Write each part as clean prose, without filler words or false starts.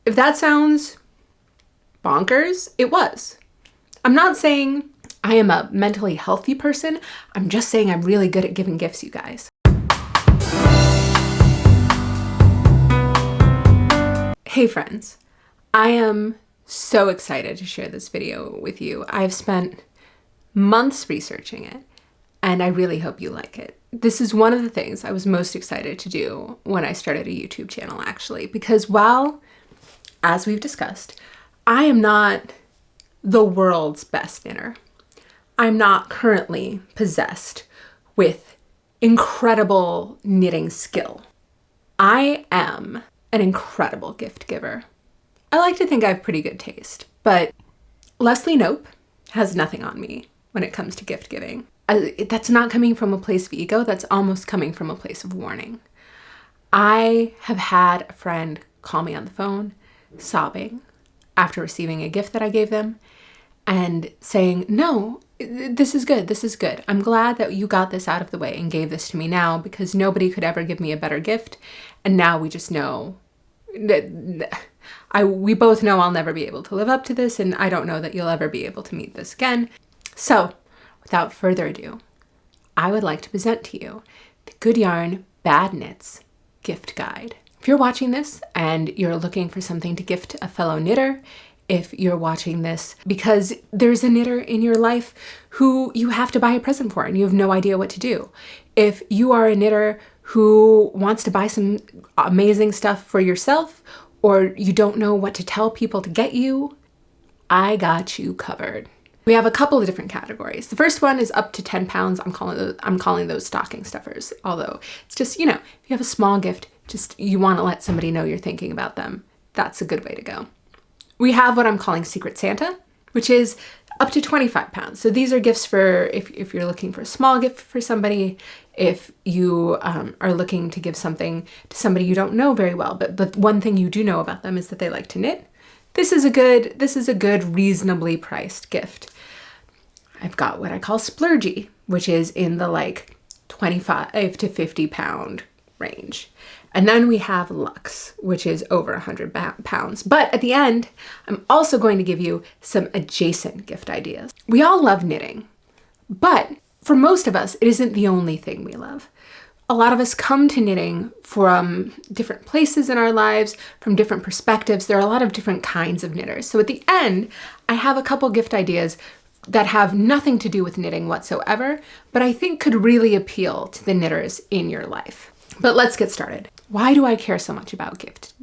If that sounds bonkers, it was. I'm not saying I am a mentally healthy person. I'm just saying I'm really good at giving gifts, you guys. Hey friends, I am so excited to share this video with you. I've spent months researching it, and I really hope you like it. This is one of the things I was most excited to do when I started a YouTube channel, actually, because while, as we've discussed, I am not the world's best knitter. I'm not currently possessed with incredible knitting skill. I am an incredible gift giver. I like to think I have pretty good taste, but Leslie Knope has nothing on me when it comes to gift giving. That's not coming from a place of ego, that's almost coming from a place of warning. I have had a friend call me on the phone, sobbing after receiving a gift that I gave them and saying, no, this is good, this is good. I'm glad that you got this out of the way and gave this to me now because nobody could ever give me a better gift. And now we just know that we both know I'll never be able to live up to this, and I don't know that you'll ever be able to meet this again. So without further ado, I would like to present to you the Good Yarn Bad Knits Gift Guide. If you're watching this and you're looking for something to gift a fellow knitter, if you're watching this because there's a knitter in your life who you have to buy a present for and you have no idea what to do, if you are a knitter who wants to buy some amazing stuff for yourself or you don't know what to tell people to get you, I got you covered. We have a couple of different categories. The first one is up to 10 pounds. I'm calling those stocking stuffers. Although it's just, you know, if you have a small gift, just you want to let somebody know you're thinking about them. That's a good way to go. We have what I'm calling Secret Santa, which is up to 25 pounds. So these are gifts for if you're looking for a small gift for somebody, if you are looking to give something to somebody you don't know very well, but one thing you do know about them is that they like to knit. This is a good reasonably priced gift. I've got what I call Splurgey, which is in the like 25 to 50 pound range. And then we have Luxe, which is over 100 pounds. But at the end, I'm also going to give you some adjacent gift ideas. We all love knitting, but for most of us, it isn't the only thing we love. A lot of us come to knitting from different places in our lives, from different perspectives. There are a lot of different kinds of knitters. So at the end, I have a couple gift ideas that have nothing to do with knitting whatsoever, but I think could really appeal to the knitters in your life. But let's get started. Why do I care so much about gift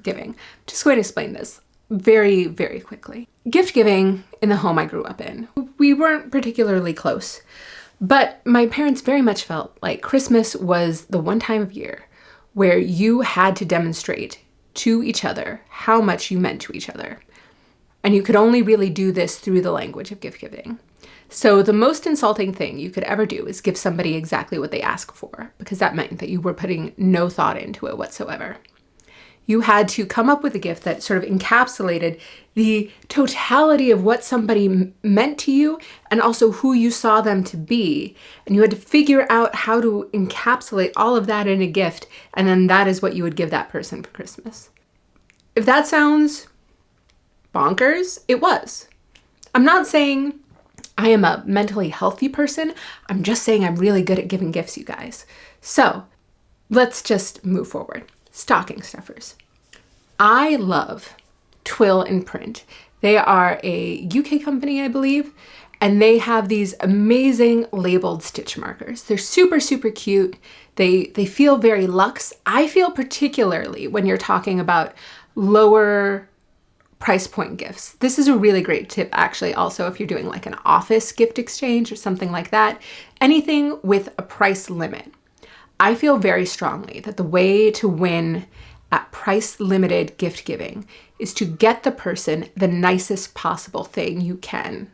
giving? I'm just going to explain this very, very quickly. Gift giving in the home I grew up in, we weren't particularly close, but my parents very much felt like Christmas was the one time of year where you had to demonstrate to each other how much you meant to each other. And you could only really do this through the language of gift giving. So the most insulting thing you could ever do is give somebody exactly what they ask for, because that meant that you were putting no thought into it whatsoever. You had to come up with a gift that sort of encapsulated the totality of what somebody meant to you and also who you saw them to be. And you had to figure out how to encapsulate all of that in a gift, and then that is what you would give that person for Christmas. If that sounds bonkers, it was. I'm not saying I am a mentally healthy person. I'm just saying I'm really good at giving gifts, you guys. So let's just move forward. Stocking stuffers. I love Twill and Print. They are a UK company, I believe, and they have these amazing labeled stitch markers. They're super, super cute. They feel very luxe. I feel particularly when you're talking about lower price point gifts. This is a really great tip, actually, also if you're doing like an office gift exchange or something like that, anything with a price limit. I feel very strongly that the way to win at price limited gift giving is to get the person the nicest possible thing you can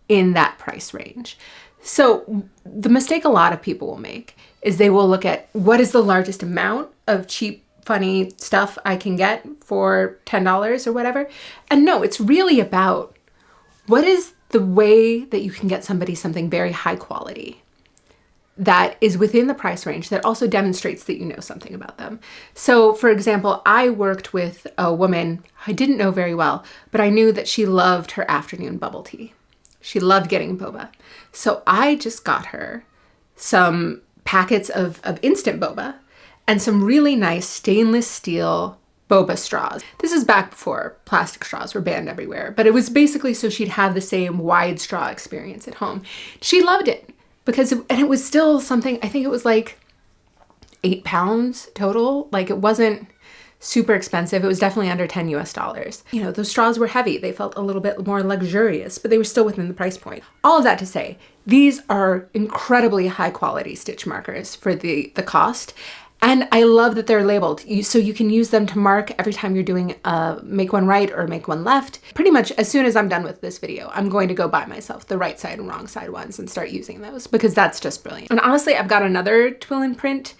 in that price range. So the mistake a lot of people will make is they will look at what is the largest amount of cheap, funny stuff I can get for $10 or whatever. And no, it's really about what is the way that you can get somebody something very high quality. that is within the price range that also demonstrates that you know something about them. So for example, I worked with a woman I didn't know very well, but I knew that she loved her afternoon bubble tea. She loved getting boba. So I just got her some packets of instant boba and some really nice stainless steel boba straws. This is back before plastic straws were banned everywhere, but it was basically so she'd have the same wide straw experience at home. She loved it because it was still something, I think it was like 8 pounds total. Like it wasn't super expensive. It was definitely under 10 US dollars. You know, those straws were heavy. They felt a little bit more luxurious, but they were still within the price point. All of that to say, these are incredibly high quality stitch markers for the cost. And I love that they're labeled, so you can use them to mark every time you're doing a make one right or make one left. Pretty much as soon as I'm done with this video, I'm going to go buy myself the right side and wrong side ones and start using those because that's just brilliant. And honestly, I've got another twill and print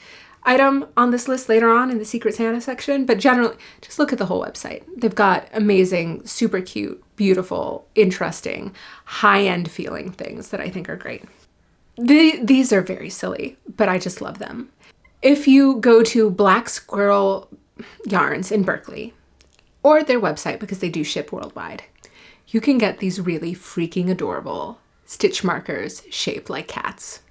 item on this list later on in the Secret Santa section, but generally, just look at the whole website. They've got amazing, super cute, beautiful, interesting, high-end feeling things that I think are great. These are very silly, but I just love them. If you go to Black Squirrel Yarns in Berkeley, or their website because they do ship worldwide, you can get these really freaking adorable stitch markers shaped like cats.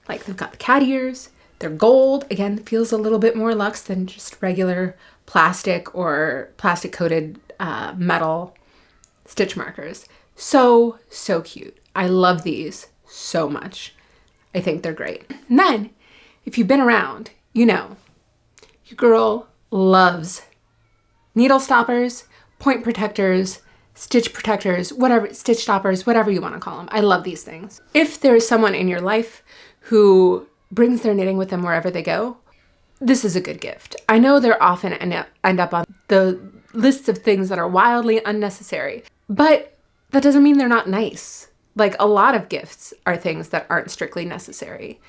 Like they've got the cat ears, they're gold. Again, it feels a little bit more luxe than just regular plastic or plastic coated metal stitch markers. So cute. I love these so much. I think they're great. And then, if you've been around, you know, your girl loves needle stoppers, point protectors, stitch protectors, whatever, stitch stoppers, whatever you want to call them. I love these things. If there is someone in your life who brings their knitting with them wherever they go, this is a good gift. I know they're often end up on the lists of things that are wildly unnecessary, but that doesn't mean they're not nice. Like a lot of gifts are things that aren't strictly necessary.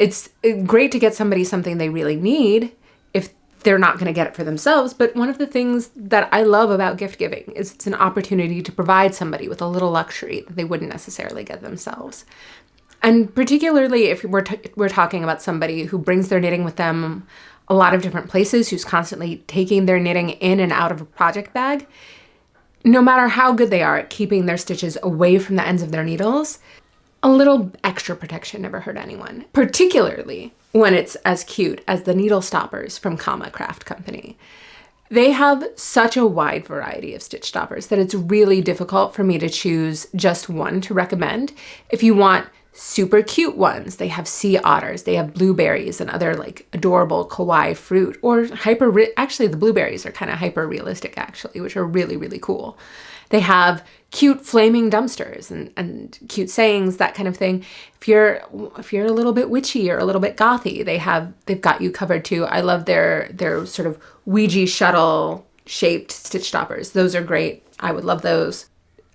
It's great to get somebody something they really need if they're not going to get it for themselves. But one of the things that I love about gift giving is it's an opportunity to provide somebody with a little luxury that they wouldn't necessarily get themselves. And particularly if we're talking about somebody who brings their knitting with them a lot of different places, who's constantly taking their knitting in and out of a project bag, no matter how good they are at keeping their stitches away from the ends of their needles, a little extra protection never hurt anyone, particularly when it's as cute as the needle stoppers from Chroma Craft Company. They have such a wide variety of stitch stoppers that it's really difficult for me to choose just one to recommend. If you want super cute ones, they have sea otters, they have blueberries and other like adorable kawaii fruit, or actually the blueberries are kind of hyper realistic actually, which are really, really cool. They have cute flaming dumpsters and cute sayings, that kind of thing. If you're a little bit witchy or a little bit gothy, they've got you covered too. I love their sort of Ouijia shuttle shaped stitch stoppers. Those are great. I would love those.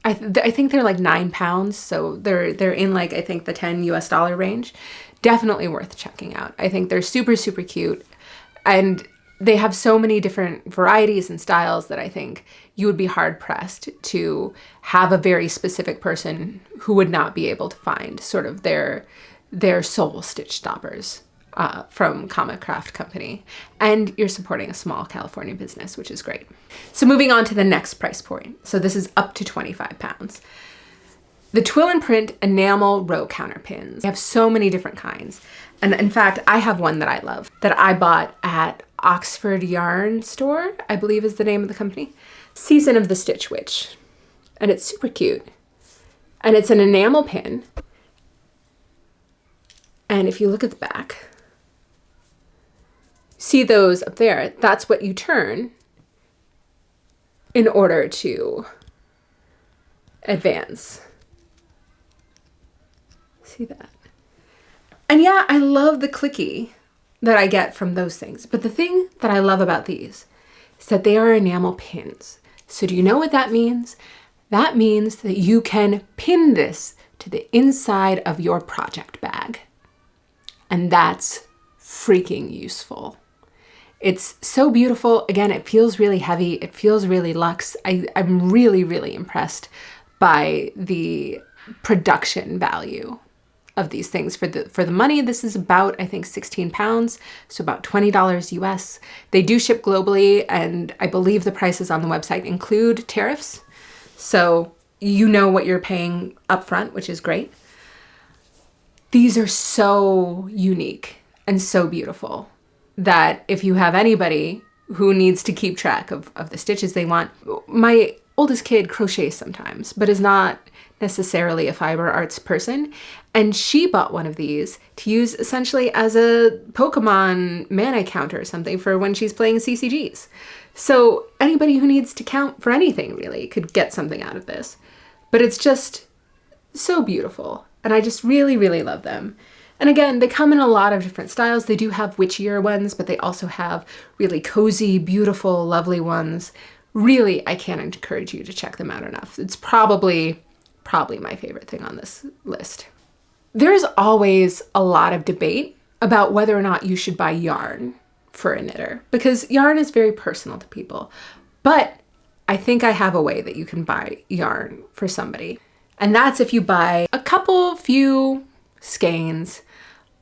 I think they're like 9 pounds, so they're in like I think the 10 US dollar range. Definitely worth checking out. I think they're super, super cute, and they have so many different varieties and styles that I think you would be hard pressed to have a very specific person who would not be able to find sort of their soul stitch stoppers from Chroma Craft Company. And you're supporting a small California business, which is great. So moving on to the next price point. So this is up to 25 pounds. The Twill and Print enamel row counter pins. They have so many different kinds. And in fact, I have one that I love that I bought at Oxford Yarn Store, I believe is the name of the company. Season of the Stitch Witch. And it's super cute. And it's an enamel pin. And if you look at the back, see those up there? That's what you turn in order to advance. See that? And yeah, I love the clicky that I get from those things. But the thing that I love about these is that they are enamel pins. So do you know what that means? That means that you can pin this to the inside of your project bag. And that's freaking useful. It's so beautiful. Again, it feels really heavy. It feels really luxe. I'm really, really impressed by the production value of these things. For the money, this is about, I think, 16 pounds, so about $20 US. They do ship globally, and I believe the prices on the website include tariffs. So you know what you're paying upfront, which is great. These are so unique and so beautiful that if you have anybody who needs to keep track of the stitches they want. My oldest kid crochets sometimes, but is not necessarily a fiber arts person. And she bought one of these to use essentially as a Pokemon mana counter or something for when she's playing CCGs. So anybody who needs to count for anything really could get something out of this. But it's just so beautiful. And I just really, really love them. And again, they come in a lot of different styles. They do have witchier ones, but they also have really cozy, beautiful, lovely ones. Really, I can't encourage you to check them out enough. It's probably my favorite thing on this list. There's always a lot of debate about whether or not you should buy yarn for a knitter, because yarn is very personal to people. But I think I have a way that you can buy yarn for somebody. And that's if you buy a few skeins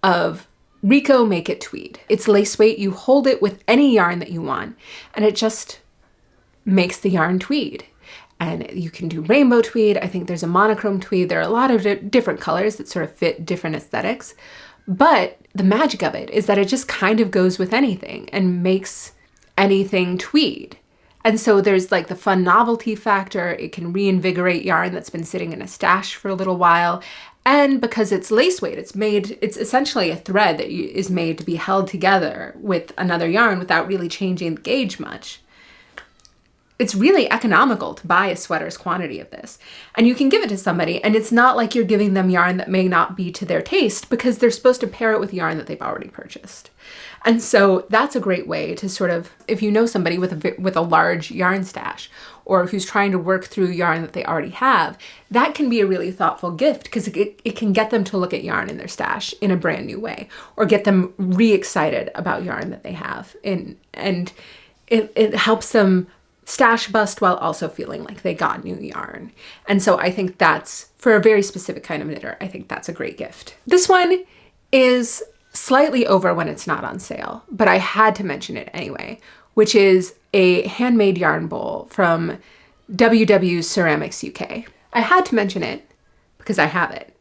of Rico Make It Tweed. It's lace weight. You hold it with any yarn that you want, and it just makes the yarn tweed. And you can do rainbow tweed. I think there's a monochrome tweed. There are a lot of different colors that sort of fit different aesthetics. But the magic of it is that it just kind of goes with anything and makes anything tweed. And so there's like the fun novelty factor. It can reinvigorate yarn that's been sitting in a stash for a little while. And because it's lace weight, it's essentially a thread that is made to be held together with another yarn without really changing the gauge much. It's really economical to buy a sweater's quantity of this. And you can give it to somebody, and it's not like you're giving them yarn that may not be to their taste, because they're supposed to pair it with yarn that they've already purchased. And so that's a great way to sort of, if you know somebody with a large yarn stash, or who's trying to work through yarn that they already have, that can be a really thoughtful gift, because it can get them to look at yarn in their stash in a brand new way, or get them re-excited about yarn that they have. And it helps them stash bust while also feeling like they got new yarn. And so I think that's, for a very specific kind of knitter, I think that's a great gift. This one is slightly over when it's not on sale, but I had to mention it anyway, which is a handmade yarn bowl from WWCeramicsUK. I had to mention it because I have it.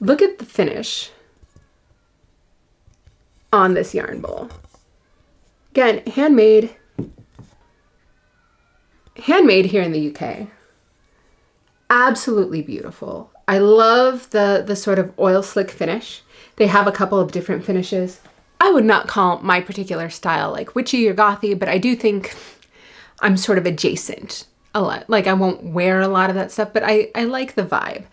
Look at the finish on this yarn bowl. Again, handmade here in the UK. Absolutely beautiful. I love the sort of oil slick finish. They have a couple of different finishes. I would not call my particular style like witchy or gothy, but I do think I'm sort of adjacent a lot. Like I won't wear a lot of that stuff, but I like the vibe.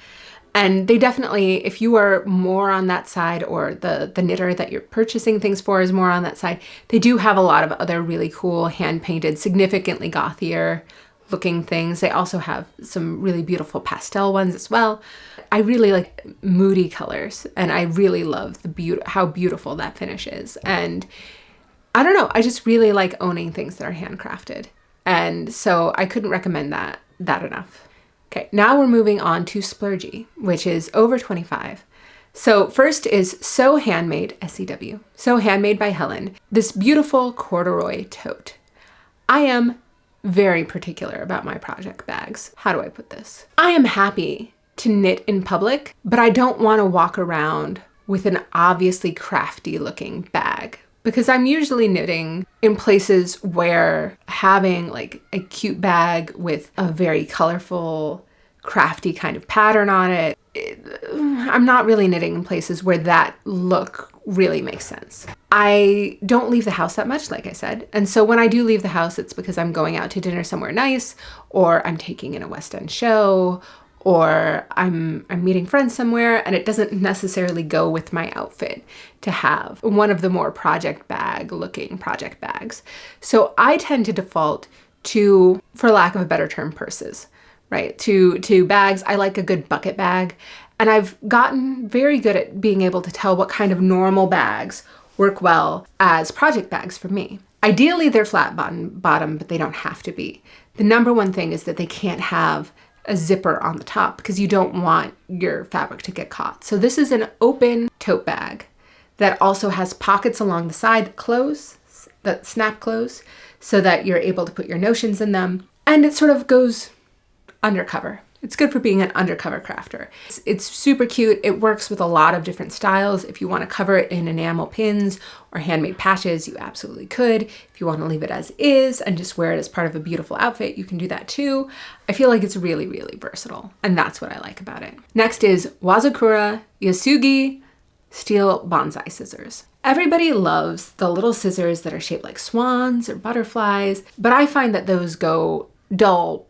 And they definitely, if you are more on that side, or the knitter that you're purchasing things for is more on that side, they do have a lot of other really cool hand-painted, significantly gothier looking things. They also have some really beautiful pastel ones as well. I really like moody colors, and I really love how beautiful that finish is. And I don't know, I just really like owning things that are handcrafted. And so I couldn't recommend that enough. Okay, now we're moving on to Splurgey, which is over 25. So first is Sew Handmade, S-E-W, Sew Handmade by Helen, this beautiful corduroy tote. I am very particular about my project bags. How do I put this? I am happy to knit in public, but I don't want to walk around with an obviously crafty looking bag, because I'm usually knitting in places where having like a cute bag with a very colorful, crafty kind of pattern on it, I'm not really knitting in places where that look really makes sense. I don't leave the house that much, like I said. And so when I do leave the house, it's because I'm going out to dinner somewhere nice, or I'm taking in a West End show, or I'm meeting friends somewhere, and it doesn't necessarily go with my outfit to have one of the more project bag looking project bags. So I tend to default to, for lack of a better term, purses, right? To bags. I like a good bucket bag, and I've gotten very good at being able to tell what kind of normal bags work well as project bags for me. Ideally, they're flat bottom, but they don't have to be. The number one thing is that they can't have a zipper on the top because you don't want your fabric to get caught. So this is an open tote bag that also has pockets along the side that close, that snap close, so that you're able to put your notions in them. And it sort of goes undercover. It's good for being an undercover crafter. It's super cute. It works with a lot of different styles. If you want to cover it in enamel pins or handmade patches, you absolutely could. If you want to leave it as is and just wear it as part of a beautiful outfit, you can do that too. I feel like it's really, really versatile, and that's what I like about it. Next is Wazakura Yasugi steel bonsai scissors. Everybody loves the little scissors that are shaped like swans or butterflies, but I find that those go dull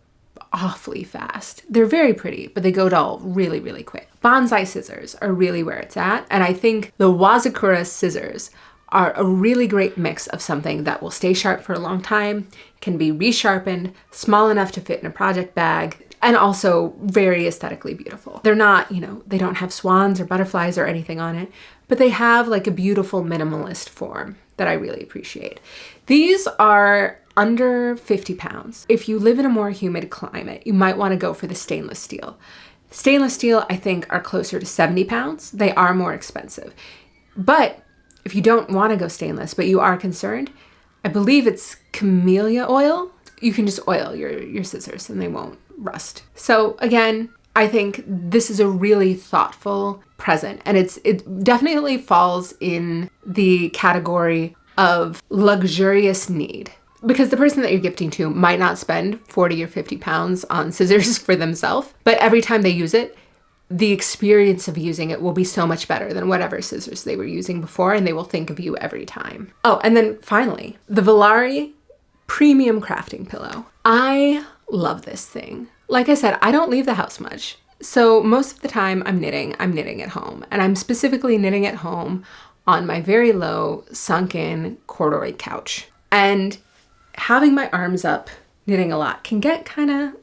awfully fast. They're very pretty, but they go dull really, really quick. Bonsai scissors are really where it's at, and I think the Wazakura scissors are a really great mix of something that will stay sharp for a long time, can be resharpened, small enough to fit in a project bag, and also very aesthetically beautiful. They're not, you know, they don't have swans or butterflies or anything on it, but they have like a beautiful minimalist form that I really appreciate. These are under 50 pounds. If you live in a more humid climate, you might want to go for the stainless steel. Stainless steel, I think, are closer to 70 pounds. They are more expensive. But if you don't want to go stainless, but you are concerned, I believe it's camellia oil. You can just oil your scissors and they won't rust. So again, I think this is a really thoughtful present, and it definitely falls in the category of luxurious need. Because the person that you're gifting to might not spend 40 or 50 pounds on scissors for themselves, but every time they use it, the experience of using it will be so much better than whatever scissors they were using before, and they will think of you every time. Oh, and then finally, the Valari Premium Crafting Pillow. I love this thing. Like I said, I don't leave the house much. So most of the time I'm knitting at home, and I'm specifically knitting at home on my very low sunken corduroy couch. And having my arms up knitting a lot can get kind of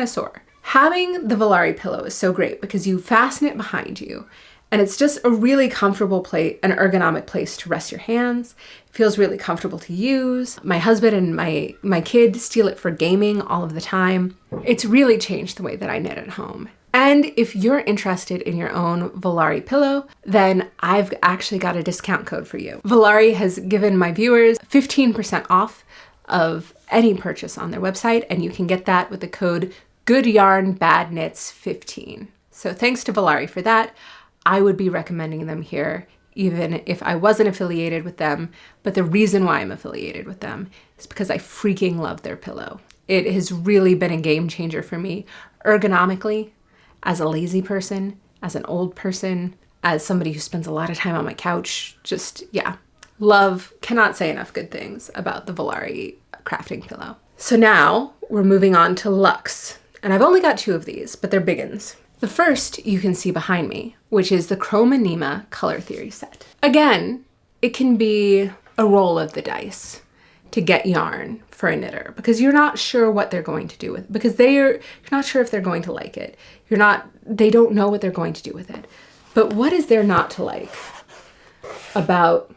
sore. Having the Valari pillow is so great because you fasten it behind you, and it's just a really comfortable place, an ergonomic place to rest your hands. It feels really comfortable to use. My husband and my kid steal it for gaming all of the time. It's really changed the way that I knit at home. And if you're interested in your own Valari pillow, then I've actually got a discount code for you. Valari has given my viewers 15% off of any purchase on their website, and you can get that with the code GoodYarnBadKnits15. So thanks to Valari for that. I would be recommending them here even if I wasn't affiliated with them, but the reason why I'm affiliated with them is because I freaking love their pillow. It has really been a game changer for me ergonomically, as a lazy person, as an old person, as somebody who spends a lot of time on my couch. Just, yeah. Love, cannot say enough good things about the Valari crafting pillow. So now we're moving on to Luxe. And I've only got 2 of these, but they're big uns. The first you can see behind me, which is the Chroma Nima Color Theory set. Again, it can be a roll of the dice to get yarn for a knitter because you're not sure what they're going to do with it, because you're not sure if they're going to like it. They don't know what they're going to do with it. But what is there not to like about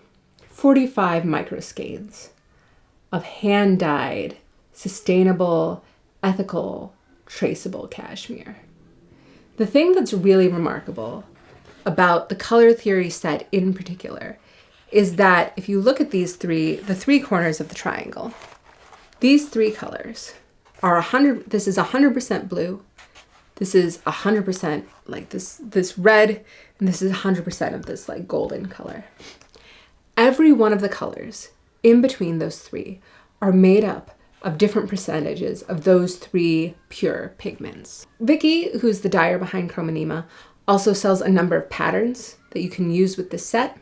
45 micro skeins of hand-dyed, sustainable, ethical, traceable cashmere? The thing that's really remarkable about the color theory set in particular is that if you look at the 3 corners of the triangle, these 3 colors are this is 100% blue, this is 100% like this red, and this is 100% of this like golden color. Every one of the colors in between those 3 are made up of different percentages of those 3 pure pigments. Vicky, who's the dyer behind Chroma Nima, also sells a number of patterns that you can use with this set.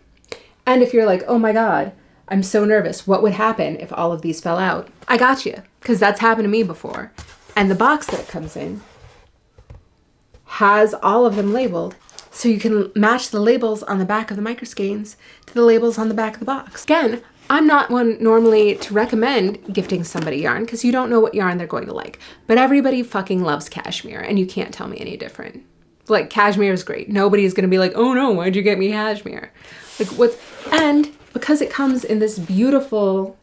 And if you're like, oh my God, I'm so nervous, what would happen if all of these fell out? I got you, because that's happened to me before. And the box that it comes in has all of them labeled, so you can match the labels on the back of the micro skeins to the labels on the back of the box. Again, I'm not one normally to recommend gifting somebody yarn because you don't know what yarn they're going to like, but everybody fucking loves cashmere and you can't tell me any different. Like, cashmere is great. Nobody's gonna be like, oh no, why'd you get me cashmere? Like, and because it comes in this beautiful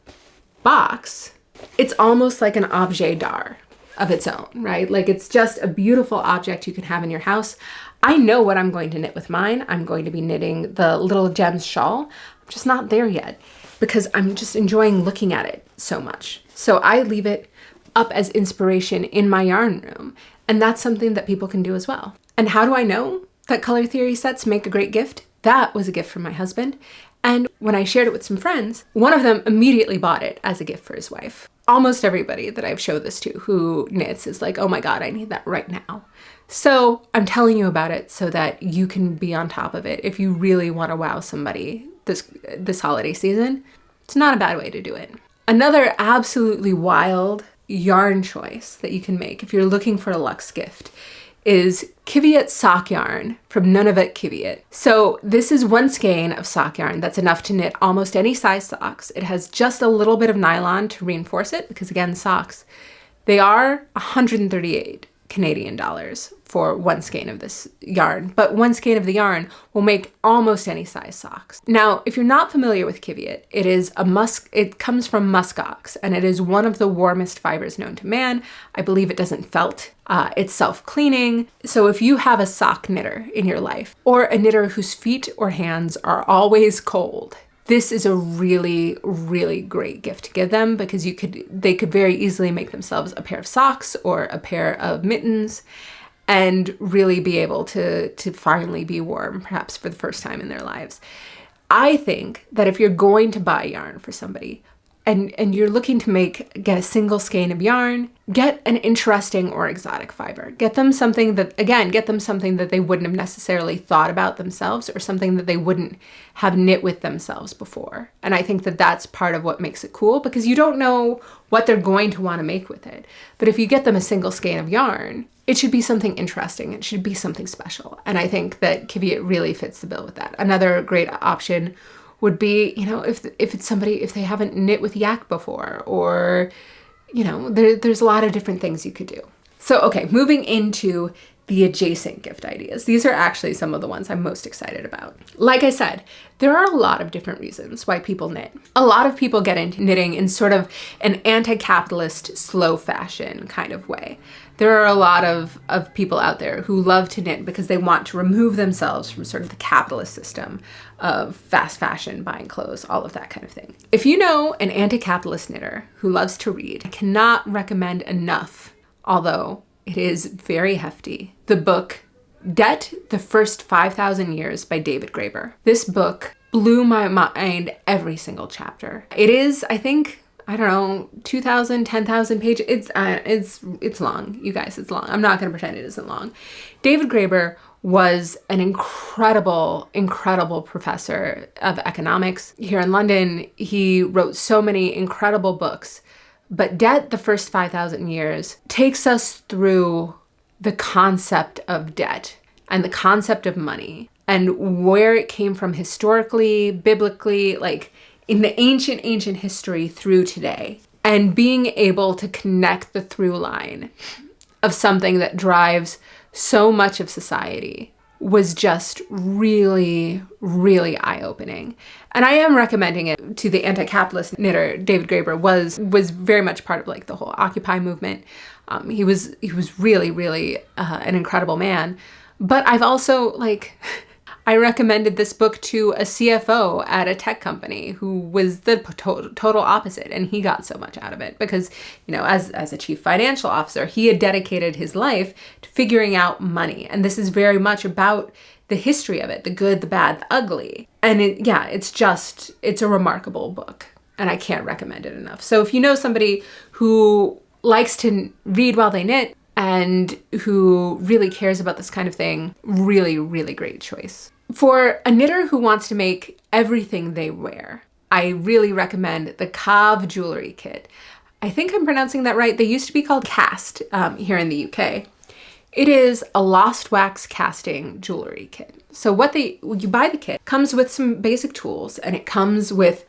box, it's almost like an objet d'art. of its own, right? Like it's just a beautiful object you can have in your house. I know what I'm going to knit with mine. I'm going to be knitting the Little Gems shawl. I'm just not there yet because I'm just enjoying looking at it so much. So I leave it up as inspiration in my yarn room. And that's something that people can do as well. And how do I know that color theory sets make a great gift? That was a gift from my husband. And when I shared it with some friends, one of them immediately bought it as a gift for his wife. Almost everybody that I've showed this to who knits is like, oh my God, I need that right now. So I'm telling you about it so that you can be on top of it. If you really want to wow somebody this holiday season, it's not a bad way to do it. Another absolutely wild yarn choice that you can make if you're looking for a luxe gift is Qiviut sock yarn from Nunavut Qiviut. So this is one skein of sock yarn that's enough to knit almost any size socks. It has just a little bit of nylon to reinforce it because again, socks, they are 138 Canadian dollars for one skein of this yarn, but one skein of the yarn will make almost any size socks. Now, if you're not familiar with Qiviut, it comes from muskox, and it is one of the warmest fibers known to man. I believe it doesn't felt. It's self-cleaning. So if you have a sock knitter in your life, or a knitter whose feet or hands are always cold, this is a really, really great gift to give them because they could very easily make themselves a pair of socks or a pair of mittens and really be able to finally be warm, perhaps for the first time in their lives. I think that if you're going to buy yarn for somebody and you're looking to get a single skein of yarn, get an interesting or exotic fiber. Get them something that they wouldn't have necessarily thought about themselves or something that they wouldn't have knit with themselves before. And I think that that's part of what makes it cool because you don't know what they're going to want to make with it. But if you get them a single skein of yarn, it should be something interesting. It should be something special. And I think that Qiviut really fits the bill with that. Another great option would be, if they haven't knit with yak before, or, there's a lot of different things you could do. So, okay, moving into the adjacent gift ideas. These are actually some of the ones I'm most excited about. Like I said, there are a lot of different reasons why people knit. A lot of people get into knitting in sort of an anti-capitalist, slow fashion kind of way. There are a lot of people out there who love to knit because they want to remove themselves from sort of the capitalist system of fast fashion, buying clothes, all of that kind of thing. If you know an anti-capitalist knitter who loves to read, I cannot recommend enough, although it is very hefty, the book Debt, the First 5,000 Years by David Graeber. This book blew my mind every single chapter. It is, I think, 2,000, 10,000 pages. It's long, you guys, it's long. I'm not gonna pretend it isn't long. David Graeber was an incredible, incredible professor of economics here in London. He wrote so many incredible books, but Debt, the First 5,000 Years takes us through the concept of debt and the concept of money and where it came from historically, biblically, like in the ancient history through today, and being able to connect the through line of something that drives so much of society was just really, really eye-opening. And I am recommending it to the anti-capitalist knitter. David Graeber was very much part of like the whole Occupy movement. He was really, really an incredible man. But I've also I recommended this book to a CFO at a tech company who was the total opposite, and he got so much out of it because, as a chief financial officer, he had dedicated his life to figuring out money. And this is very much about the history of it, the good, the bad, the ugly. And it's a remarkable book, and I can't recommend it enough. So if you know somebody who likes to read while they knit and who really cares about this kind of thing, really, really great choice. For a knitter who wants to make everything they wear, I really recommend the Cahve jewelry kit. I think I'm pronouncing that right. They used to be called Cast here in the UK. It is a lost wax casting jewelry kit. So you buy the kit, comes with some basic tools, and it comes with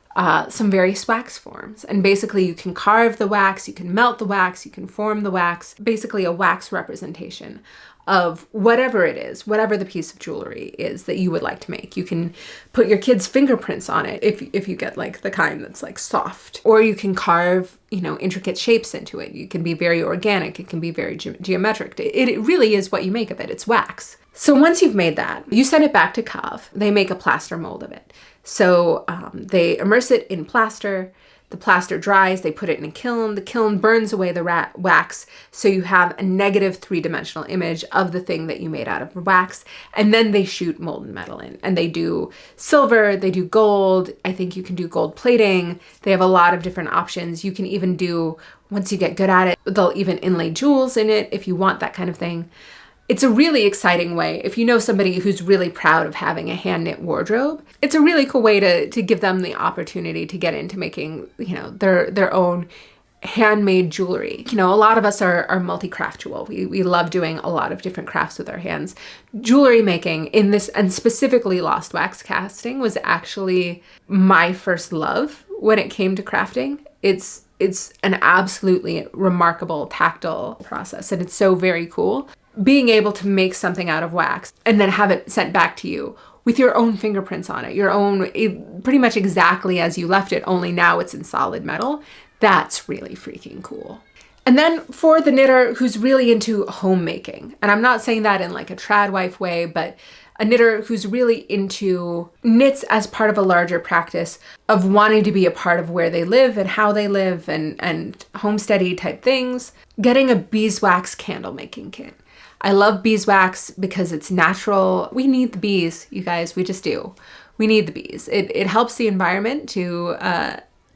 some various wax forms. And basically you can carve the wax, you can melt the wax, you can form the wax, basically a wax representation of whatever it is, whatever the piece of jewelry is that you would like to make. You can put your kids' fingerprints on it if you get like the kind that's like soft, or you can carve, you know, intricate shapes into it. You can be very organic. It can be very geometric. It really is what you make of it. It's wax. So once you've made that, you send it back to Cahve. They make a plaster mold of it. So they immerse it in plaster. The plaster dries, they put it in a kiln. The kiln burns away the wax, so you have a negative 3-dimensional image of the thing that you made out of wax. And then they shoot molten metal in. And they do silver, they do gold. I think you can do gold plating. They have a lot of different options. You can even do, once you get good at it, they'll even inlay jewels in it if you want that kind of thing. It's a really exciting way. If you know somebody who's really proud of having a hand knit wardrobe, it's a really cool way to give them the opportunity to get into making, you know, their own handmade jewelry. You know, a lot of us are multi-craftual. We love doing a lot of different crafts with our hands. Jewelry making in this, and specifically lost wax casting, was actually my first love when it came to crafting. It's an absolutely remarkable tactile process, and it's so very cool. Being able to make something out of wax and then have it sent back to you with your own fingerprints on it, pretty much exactly as you left it, only now it's in solid metal. That's really freaking cool. And then for the knitter who's really into homemaking, and I'm not saying that in like a trad wife way, but a knitter who's really into knits as part of a larger practice of wanting to be a part of where they live and how they live and homesteady type things, getting a beeswax candle making kit. I love beeswax because it's natural. We need the bees, you guys. We just do. We need the bees. It helps the environment to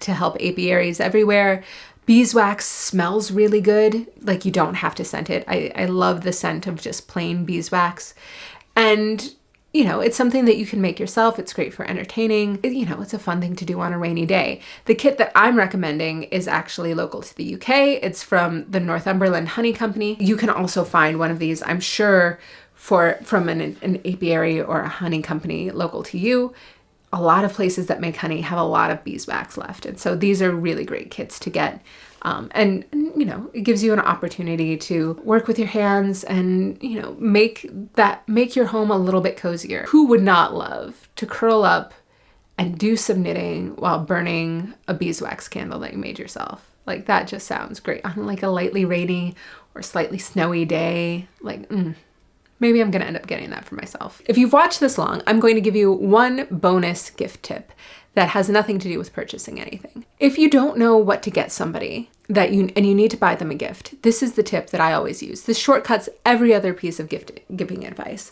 help apiaries everywhere. Beeswax smells really good. Like, you don't have to scent it. I love the scent of just plain beeswax. And, you know, it's something that you can make yourself. It's great for entertaining. You know, it's a fun thing to do on a rainy day. The kit that I'm recommending is actually local to the UK. It's from the Northumberland Honey Company. You can also find one of these, I'm sure, from an apiary or a honey company local to you. A lot of places that make honey have a lot of beeswax left. And so these are really great kits to get. And, you know, it gives you an opportunity to work with your hands and, you know, make your home a little bit cozier. Who would not love to curl up and do some knitting while burning a beeswax candle that you made yourself? Like, that just sounds great on like a lightly rainy or slightly snowy day. Like, maybe I'm gonna end up getting that for myself. If you've watched this long, I'm going to give you one bonus gift tip that has nothing to do with purchasing anything. If you don't know what to get somebody and you need to buy them a gift, this is the tip that I always use. This shortcuts every other piece of giving advice.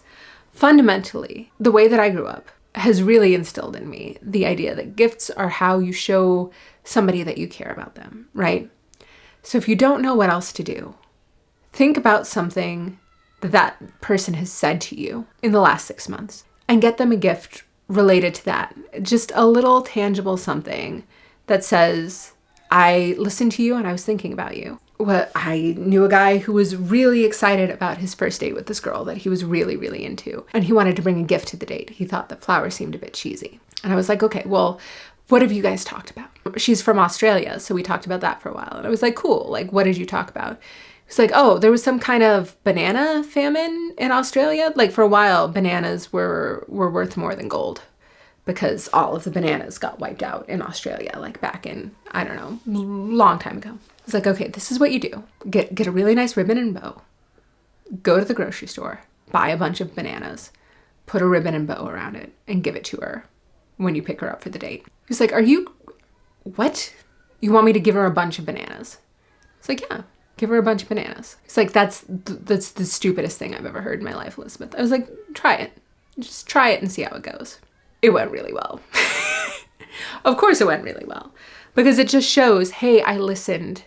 Fundamentally, the way that I grew up has really instilled in me the idea that gifts are how you show somebody that you care about them, right? So if you don't know what else to do, think about something that person has said to you in the last 6 months and get them a gift related to that. Just a little tangible something that says, I listened to you and I was thinking about you. Well, I knew a guy who was really excited about his first date with this girl that he was really, really into. And he wanted to bring a gift to the date. He thought that flowers seemed a bit cheesy. And I was like, okay, well, what have you guys talked about? She's from Australia, so we talked about that for a while. And I was like, cool, like, what did you talk about? It's like, oh, there was some kind of banana famine in Australia. Like, for a while, bananas were worth more than gold because all of the bananas got wiped out in Australia, like back in, I don't know, long time ago. It's like, okay, this is what you do. Get a really nice ribbon and bow. Go to the grocery store, buy a bunch of bananas, put a ribbon and bow around it, and give it to her when you pick her up for the date. He's like, what? You want me to give her a bunch of bananas? It's like, yeah. Give her a bunch of bananas. It's like, that's the stupidest thing I've ever heard in my life, Elizabeth. I was like, try it. Just try it and see how it goes. It went really well. Of course it went really well. Because it just shows, hey, I listened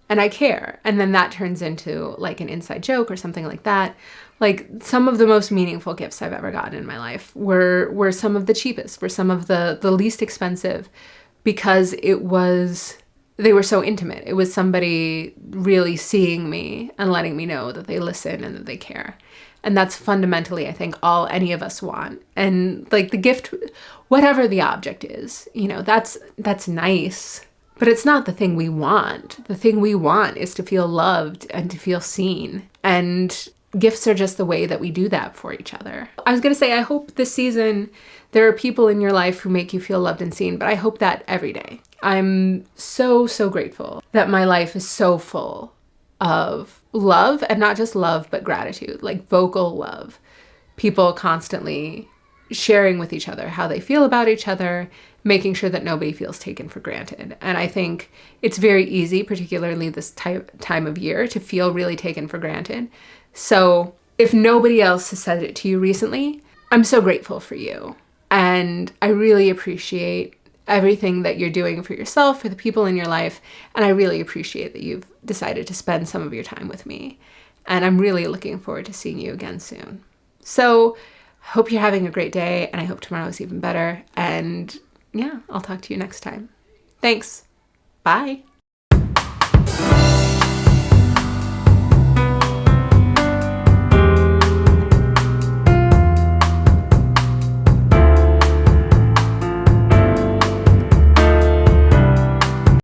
and I care. And then that turns into like an inside joke or something like that. Like, some of the most meaningful gifts I've ever gotten in my life were some of the cheapest, were some of the least expensive, because they were so intimate. It was somebody really seeing me and letting me know that they listen and that they care. And that's fundamentally, I think, all any of us want. And like, the gift, whatever the object is, you know, that's nice, but it's not the thing we want. The thing we want is to feel loved and to feel seen. And gifts are just the way that we do that for each other. I was gonna say, I hope this season there are people in your life who make you feel loved and seen, but I hope that every day. I'm so, so grateful that my life is so full of love, and not just love, but gratitude, like vocal love. People constantly sharing with each other how they feel about each other, making sure that nobody feels taken for granted. And I think it's very easy, particularly this time of year, to feel really taken for granted. So if nobody else has said it to you recently, I'm so grateful for you. And I really appreciate everything that you're doing for yourself, for the people in your life. And I really appreciate that you've decided to spend some of your time with me. And I'm really looking forward to seeing you again soon. So hope you're having a great day, and I hope tomorrow is even better. And yeah, I'll talk to you next time. Thanks. Bye.